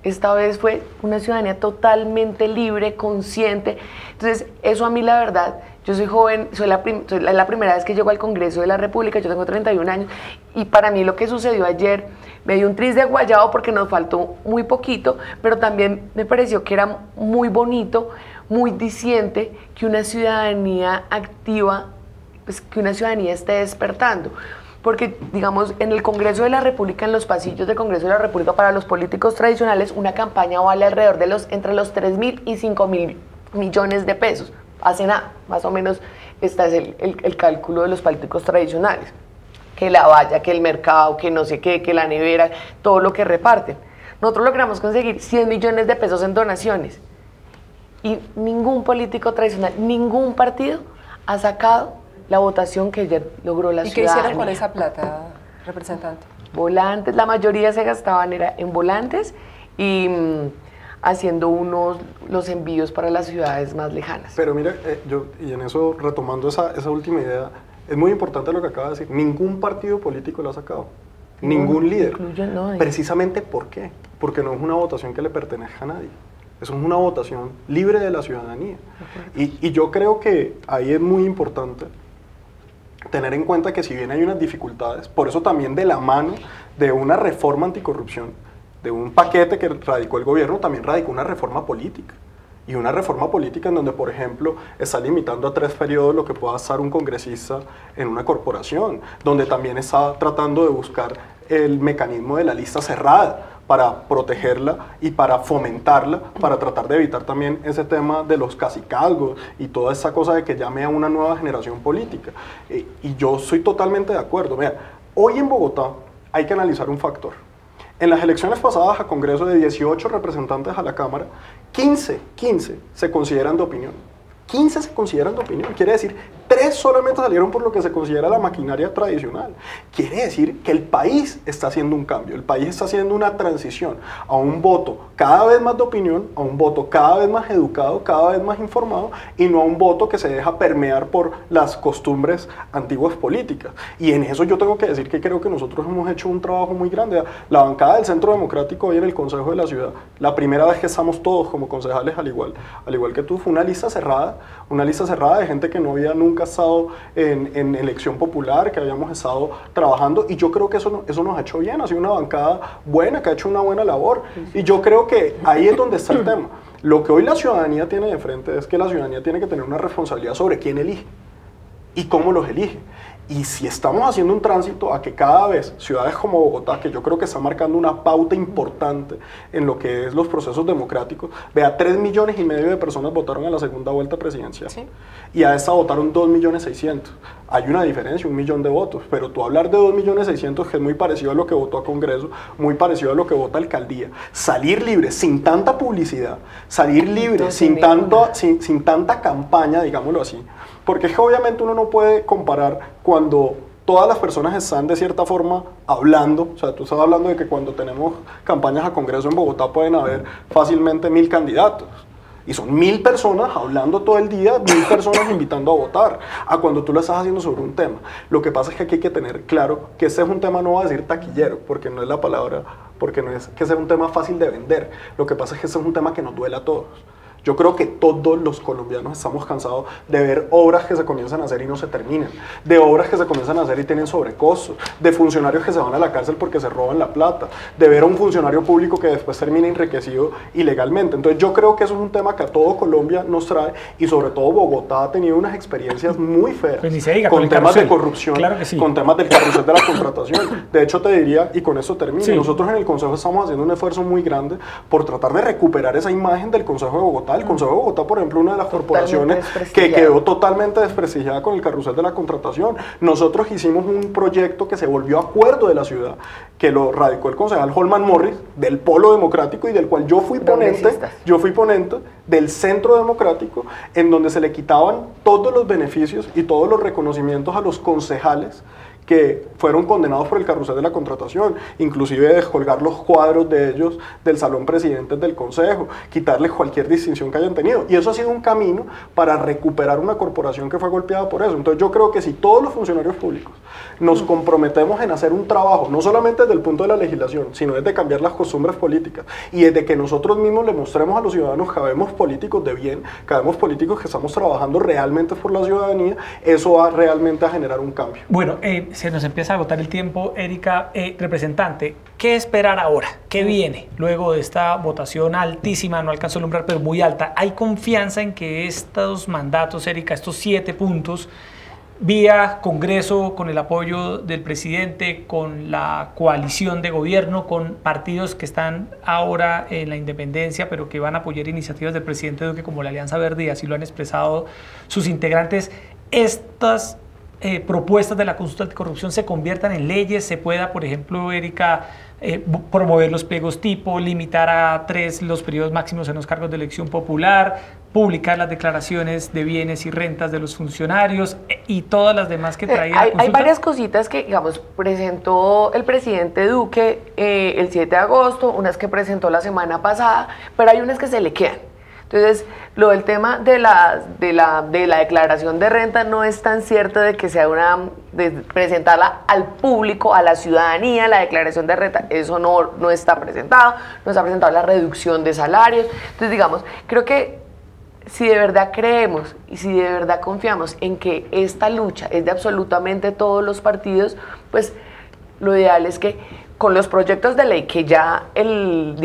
Esta vez fue una ciudadanía totalmente libre, consciente. Entonces, eso a mí la verdad, yo soy joven, soy la primera vez que llego al Congreso de la República, yo tengo 31 años, y para mí lo que sucedió ayer me dio un tris de guayabo porque nos faltó muy poquito, pero también me pareció que era muy bonito, muy diciente que una ciudadanía activa, pues que una ciudadanía esté despertando. Porque, digamos, en el Congreso de la República, en los pasillos del Congreso de la República, para los políticos tradicionales, una campaña vale alrededor de entre los 3.000 y 5.000 millones de pesos. Hace nada, más o menos, este es el cálculo de los políticos tradicionales. Que la valla, que el mercado, que no sé qué, que la nevera, todo lo que reparten. Nosotros logramos conseguir 100 millones de pesos en donaciones. Y ningún político tradicional, ningún partido ha sacado la votación que ayer logró la ciudadanía. ¿Y qué hicieron con esa plata, representante? Volantes, la mayoría se gastaban en volantes y haciendo los envíos para las ciudades más lejanas. Pero mire, y en eso, retomando esa última idea, es muy importante lo que acaba de decir, ningún partido político lo ha sacado, ningún líder. Precisamente, ¿por qué? Porque no es una votación que le pertenezca a nadie. Eso es una votación libre de la ciudadanía. Y yo creo que ahí es muy importante tener en cuenta que si bien hay unas dificultades, por eso también de la mano de una reforma anticorrupción, de un paquete que radicó el gobierno, también radicó una reforma política. Y una reforma política en donde, por ejemplo, está limitando a 3 periodos lo que pueda estar un congresista en una corporación, donde también está tratando de buscar el mecanismo de la lista cerrada para protegerla y para fomentarla, para tratar de evitar también ese tema de los cacicazgos y toda esa cosa de que llame a una nueva generación política. Y yo soy totalmente de acuerdo. Mira, hoy en Bogotá hay que analizar un factor. En las elecciones pasadas a Congreso, de 18 representantes a la Cámara, 15 se consideran de opinión. 15 se consideran de opinión. Quiere decir, 3 solamente salieron por lo que se considera la maquinaria tradicional. Quiere decir que el país está haciendo un cambio, el país está haciendo una transición a un voto cada vez más de opinión, a un voto cada vez más educado, cada vez más informado, y no a un voto que se deja permear por las costumbres antiguas políticas. Y en eso yo tengo que decir que creo que nosotros hemos hecho un trabajo muy grande. La bancada del Centro Democrático hoy en el Consejo de la Ciudad, la primera vez que estamos todos como concejales al igual que tú, fue una lista cerrada de gente que no había nunca estado en elección popular, que habíamos estado trabajando, y yo creo que eso nos ha hecho bien, ha sido una bancada buena, que ha hecho una buena labor, y yo creo que ahí es donde está el tema. Lo que hoy la ciudadanía tiene de frente es que la ciudadanía tiene que tener una responsabilidad sobre quién elige y cómo los elige. Y si estamos haciendo un tránsito a que cada vez ciudades como Bogotá, que yo creo que está marcando una pauta importante en lo que es los procesos democráticos, vea, 3,5 millones de personas votaron en la segunda vuelta presidencial. ¿Sí? Y a esta votaron 2,600,000. Hay una diferencia, 1 millón de votos, pero tú hablar de 2,600,000, que es muy parecido a lo que votó a Congreso, muy parecido a lo que vota Alcaldía, salir libre sin tanta publicidad, salir libre sin tanta campaña, digámoslo así, porque es que obviamente uno no puede comparar cuando todas las personas están de cierta forma hablando, o sea, tú estás hablando de que cuando tenemos campañas a Congreso en Bogotá pueden haber fácilmente 1,000 candidatos. Y son 1,000 personas hablando todo el día, 1,000 personas invitando a votar, a cuando tú lo estás haciendo sobre un tema. Lo que pasa es que aquí hay que tener claro que este es un tema, no va a decir taquillero, porque no es la palabra, porque no es que sea un tema fácil de vender. Lo que pasa es que este es un tema que nos duele a todos. Yo creo que todos los colombianos estamos cansados de ver obras que se comienzan a hacer y no se terminan, de obras que se comienzan a hacer y tienen sobrecostos, de funcionarios que se van a la cárcel porque se roban la plata, de ver a un funcionario público que después termina enriquecido ilegalmente. Entonces yo creo que eso es un tema que a todo Colombia nos trae, y sobre todo Bogotá ha tenido unas experiencias muy feas con temas de corrupción, claro que sí, con temas del carrusel de la contratación. De hecho te diría, y con eso termino, sí, nosotros en el Consejo estamos haciendo un esfuerzo muy grande por tratar de recuperar esa imagen del Consejo de Bogotá. El Consejo de Bogotá, por ejemplo, una de las corporaciones que quedó totalmente desprestigiada con el carrusel de la contratación. Nosotros hicimos un proyecto que se volvió acuerdo de la ciudad, que lo radicó el concejal Holman Morris, del Polo Democrático, y del cual yo fui ponente del Centro Democrático, en donde se le quitaban todos los beneficios y todos los reconocimientos a los concejales que fueron condenados por el carrusel de la contratación, inclusive descolgar los cuadros de ellos del salón presidentes del consejo, quitarles cualquier distinción que hayan tenido. Y eso ha sido un camino para recuperar una corporación que fue golpeada por eso. Entonces yo creo que si todos los funcionarios públicos nos comprometemos en hacer un trabajo, no solamente desde el punto de la legislación, sino desde cambiar las costumbres políticas, y desde que nosotros mismos le mostremos a los ciudadanos que habemos políticos de bien, que habemos políticos que estamos trabajando realmente por la ciudadanía, eso va realmente a generar un cambio. Bueno, se nos empieza a agotar el tiempo, Erika. Representante, ¿qué esperar ahora? ¿Qué viene luego de esta votación altísima? No alcanzó el umbral, pero muy alta. ¿Hay confianza en que estos mandatos, Erika, estos 7 puntos, vía Congreso, con el apoyo del presidente, con la coalición de gobierno, con partidos que están ahora en la independencia, pero que van a apoyar iniciativas del presidente Duque, como la Alianza Verde, y así lo han expresado sus integrantes, estas propuestas de la consulta anticorrupción se conviertan en leyes, se pueda, por ejemplo, Erika, promover los pliegos tipo, limitar a 3 los periodos máximos en los cargos de elección popular, publicar las declaraciones de bienes y rentas de los funcionarios y todas las demás que traía la consulta? Hay varias cositas que, digamos, presentó el presidente Duque el 7 de agosto, unas que presentó la semana pasada, pero hay unas que se le quedan. Entonces, lo del tema de la declaración de renta no es tan cierto de que sea de presentarla al público, a la ciudadanía, la declaración de renta, eso no está presentado, no está presentado la reducción de salarios. Entonces, digamos, creo que si de verdad creemos y si de verdad confiamos en que esta lucha es de absolutamente todos los partidos, pues lo ideal es que con los proyectos de ley que ya el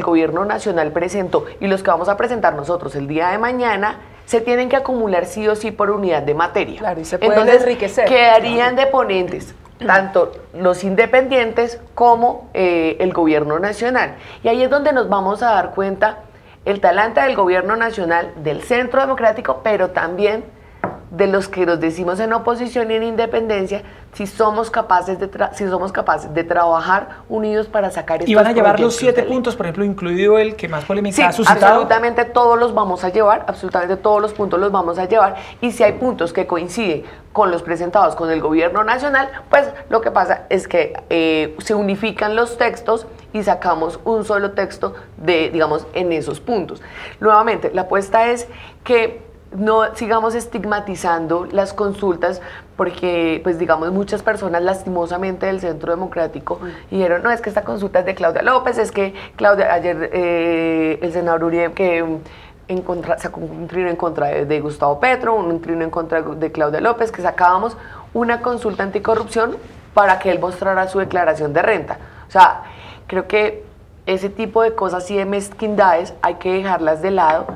gobierno nacional presentó y los que vamos a presentar nosotros el día de mañana, se tienen que acumular sí o sí por unidad de materia. Claro, y se pueden enriquecer. Quedarían de ponentes tanto los independientes como el gobierno nacional. Y ahí es donde nos vamos a dar cuenta el talante del gobierno nacional, del Centro Democrático, pero también de los que nos decimos en oposición y en independencia, si somos capaces de trabajar unidos para sacar estos ¿Y van a llevar los proyectos 7 puntos, por ejemplo, incluido el que más polémica ha Sí, suscitado? absolutamente todos los vamos a llevar, absolutamente todos los puntos los vamos a llevar, y si hay puntos que coinciden con los presentados con el gobierno nacional, pues lo que pasa es que se unifican los textos y sacamos un solo texto en esos puntos. Nuevamente, la apuesta es que no sigamos estigmatizando las consultas, porque pues muchas personas lastimosamente del Centro Democrático dijeron, no, es que esta consulta es de Claudia López, es que ayer el senador Uribe que sacó un trino en contra de Gustavo Petro, un trino en contra de Claudia López, que sacábamos una consulta anticorrupción para que él mostrara su declaración de renta. O sea, creo que ese tipo de cosas y de mezquindades hay que dejarlas de lado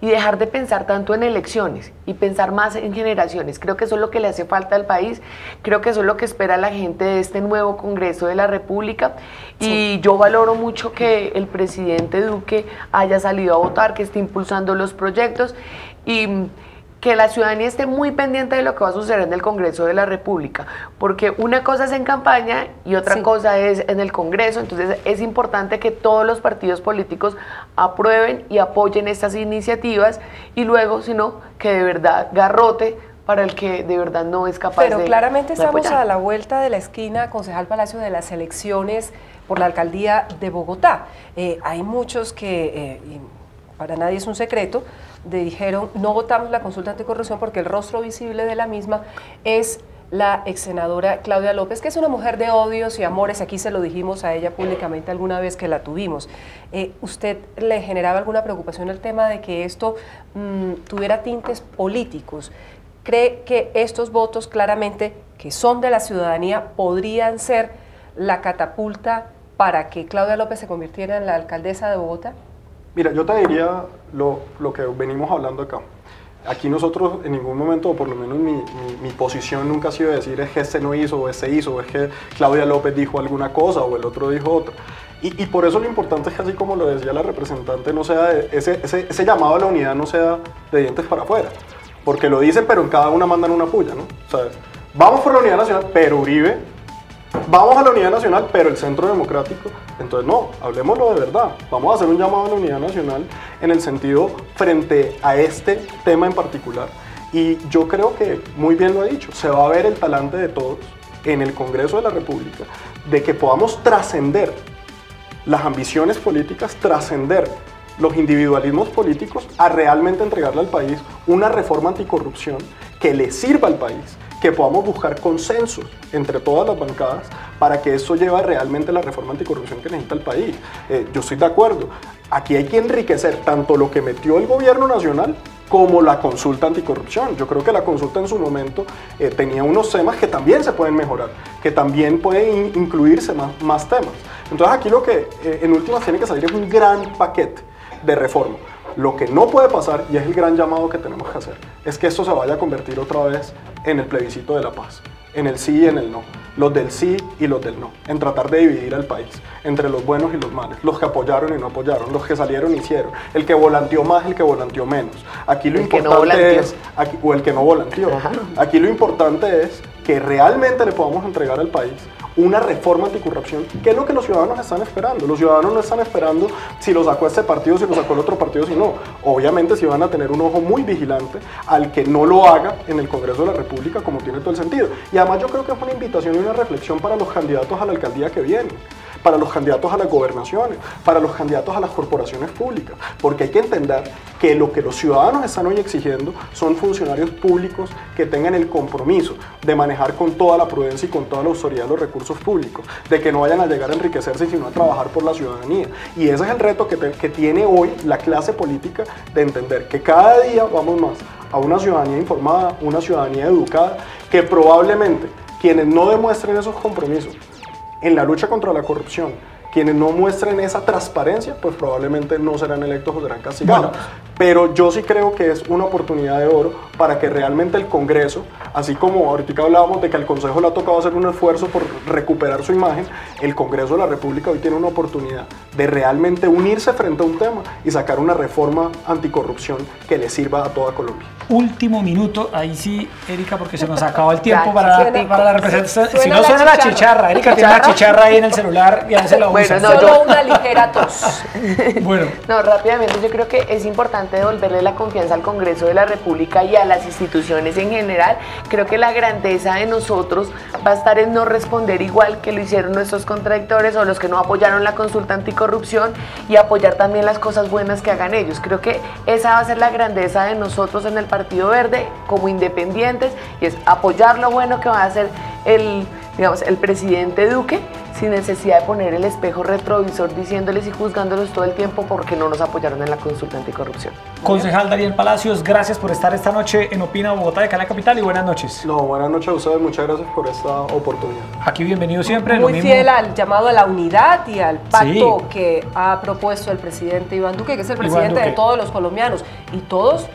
y dejar de pensar tanto en elecciones y pensar más en generaciones. Creo que eso es lo que le hace falta al país, creo que eso es lo que espera la gente de este nuevo Congreso de la República, y yo valoro mucho que el presidente Duque haya salido a votar, que esté impulsando los proyectos y que la ciudadanía esté muy pendiente de lo que va a suceder en el Congreso de la República, porque una cosa es en campaña y otra cosa es en el Congreso. Entonces es importante que todos los partidos políticos aprueben y apoyen estas iniciativas, y luego, si no, que de verdad garrote para el que de verdad no es capaz de Pero claramente estamos apoyar. a la vuelta de la esquina, concejal Palacio, de las elecciones por la alcaldía de Bogotá. Hay muchos que, y para nadie es un secreto, dijeron no votamos la consulta anticorrupción porque el rostro visible de la misma es la ex senadora Claudia López, que es una mujer de odios y amores. Aquí se lo dijimos a ella públicamente alguna vez que la tuvimos. ¿Usted le generaba alguna preocupación el tema de que esto tuviera tintes políticos? ¿Cree que estos votos claramente, que son de la ciudadanía, podrían ser la catapulta para que Claudia López se convirtiera en la alcaldesa de Bogotá? Mira, yo te diría lo que venimos hablando acá. Aquí nosotros en ningún momento, o por lo menos mi posición nunca ha sido decir es que este no hizo o este hizo, o es que Claudia López dijo alguna cosa o el otro dijo otra. Y por eso lo importante es que, así como lo decía la representante, no sea ese llamado a la unidad no sea de dientes para afuera. Porque lo dicen, pero en cada una mandan una puya, ¿no? O sea, vamos por la unidad nacional, pero Uribe. Vamos a la unidad nacional, pero el Centro Democrático. Entonces, no, hablemoslo de verdad. Vamos a hacer un llamado a la unidad nacional en el sentido frente a este tema en particular. Y yo creo que muy bien lo ha dicho. Se va a ver el talante de todos en el Congreso de la República de que podamos trascender las ambiciones políticas, trascender los individualismos políticos, a realmente entregarle al país una reforma anticorrupción que le sirva al país, que podamos buscar consensos entre todas las bancadas para que eso lleve realmente la reforma anticorrupción que necesita el país. Yo estoy de acuerdo, aquí hay que enriquecer tanto lo que metió el gobierno nacional como la consulta anticorrupción. Yo creo que la consulta en su momento tenía unos temas que también se pueden mejorar, que también pueden incluirse más temas. Entonces aquí lo que en últimas tiene que salir es un gran paquete de reforma. Lo que no puede pasar, y es el gran llamado que tenemos que hacer, es que esto se vaya a convertir otra vez en el plebiscito de la paz, en el sí y en el no, los del sí y los del no, en tratar de dividir al país entre los buenos y los malos, los que apoyaron y no apoyaron, los que salieron y hicieron, el que volanteó más, el que volanteó menos. Aquí lo importante es, o el que no volanteó, aquí lo importante es que realmente le podamos entregar al país una reforma anticorrupción, que es lo que los ciudadanos están esperando. Los ciudadanos no están esperando si lo sacó este partido, si lo sacó el otro partido, si no. Obviamente si van a tener un ojo muy vigilante al que no lo haga en el Congreso de la República, como tiene todo el sentido. Y además yo creo que es una invitación y una reflexión para los candidatos a la alcaldía que vienen. para los candidatos a las gobernaciones, para los candidatos a las corporaciones públicas, porque hay que entender que lo que los ciudadanos están hoy exigiendo son funcionarios públicos que tengan el compromiso de manejar con toda la prudencia y con toda la autoridad los recursos públicos, de que no vayan a llegar a enriquecerse, sino a trabajar por la ciudadanía. Y ese es el reto que tiene hoy la clase política, de entender que cada día vamos más a una ciudadanía informada, una ciudadanía educada, que probablemente quienes no demuestren esos compromisos en la lucha contra la corrupción, quienes no muestren esa transparencia, pues probablemente no serán electos o serán castigados. Bueno, pero yo sí creo que es una oportunidad de oro para que realmente el Congreso, así como ahorita hablábamos de que al Consejo le ha tocado hacer un esfuerzo por recuperar su imagen, el Congreso de la República hoy tiene una oportunidad de realmente unirse frente a un tema y sacar una reforma anticorrupción que le sirva a toda Colombia. Último minuto, ahí sí, Erika, porque se nos acabó el tiempo para la representación. Si Suena no la suena la chicharra. chicharra, Erika tiene la chicharra ahí en el celular y a veces la usa. Bueno, no, Solo una ligera tos. Bueno, No, rápidamente, yo creo que es importante devolverle la confianza al Congreso de la República y a las instituciones en general. Creo que la grandeza de nosotros va a estar en no responder igual que lo hicieron nuestros contradictores o los que no apoyaron la consulta anticorrupción, y apoyar también las cosas buenas que hagan ellos. Creo que esa va a ser la grandeza de nosotros en el Partido Verde como independientes, y es apoyar lo bueno que va a hacer el presidente Duque, sin necesidad de poner el espejo retrovisor diciéndoles y juzgándolos todo el tiempo porque no nos apoyaron en la consulta anticorrupción. concejal Dariel Palacios, gracias por estar esta noche en Opina Bogotá de Canal Capital y buenas noches. No, buenas noches a ustedes, muchas gracias por esta oportunidad. Aquí bienvenido siempre. Muy lo mismo. fiel al llamado a la unidad y al pacto Sí. que ha propuesto el presidente Iván Duque, que es el Iván presidente de Duque. todos los colombianos. Y todos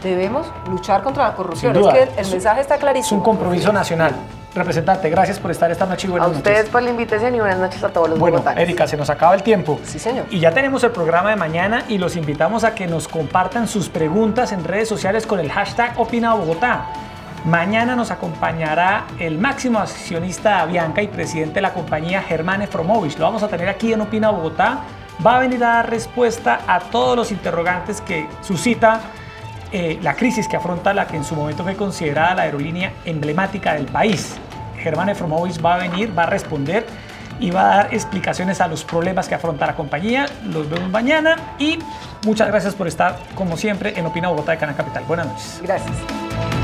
debemos luchar contra la corrupción. Sin Es duda. que el mensaje está Es clarísimo. un compromiso nacional. Representante, gracias por estar esta noche y buenas A ustedes noches. por la invitación y buenas noches a todos los Bueno, bogotanos. Erika, se nos acaba el tiempo. Sí, señor. Y ya tenemos el programa de mañana y los invitamos a que nos compartan sus preguntas en redes sociales con el hashtag Opina Bogotá. Mañana nos acompañará el máximo accionista de Avianca y presidente de la compañía, Germán Efromovich. Lo vamos a tener aquí en Opina Bogotá. Va a venir a dar respuesta a todos los interrogantes que suscita la crisis que afronta la que en su momento fue considerada la aerolínea emblemática del país. Germán Efromovich va a venir, va a responder y va a dar explicaciones a los problemas que afronta la compañía. Los vemos mañana y muchas gracias por estar, como siempre, en Opina Bogotá de Canal Capital. Buenas noches. Gracias.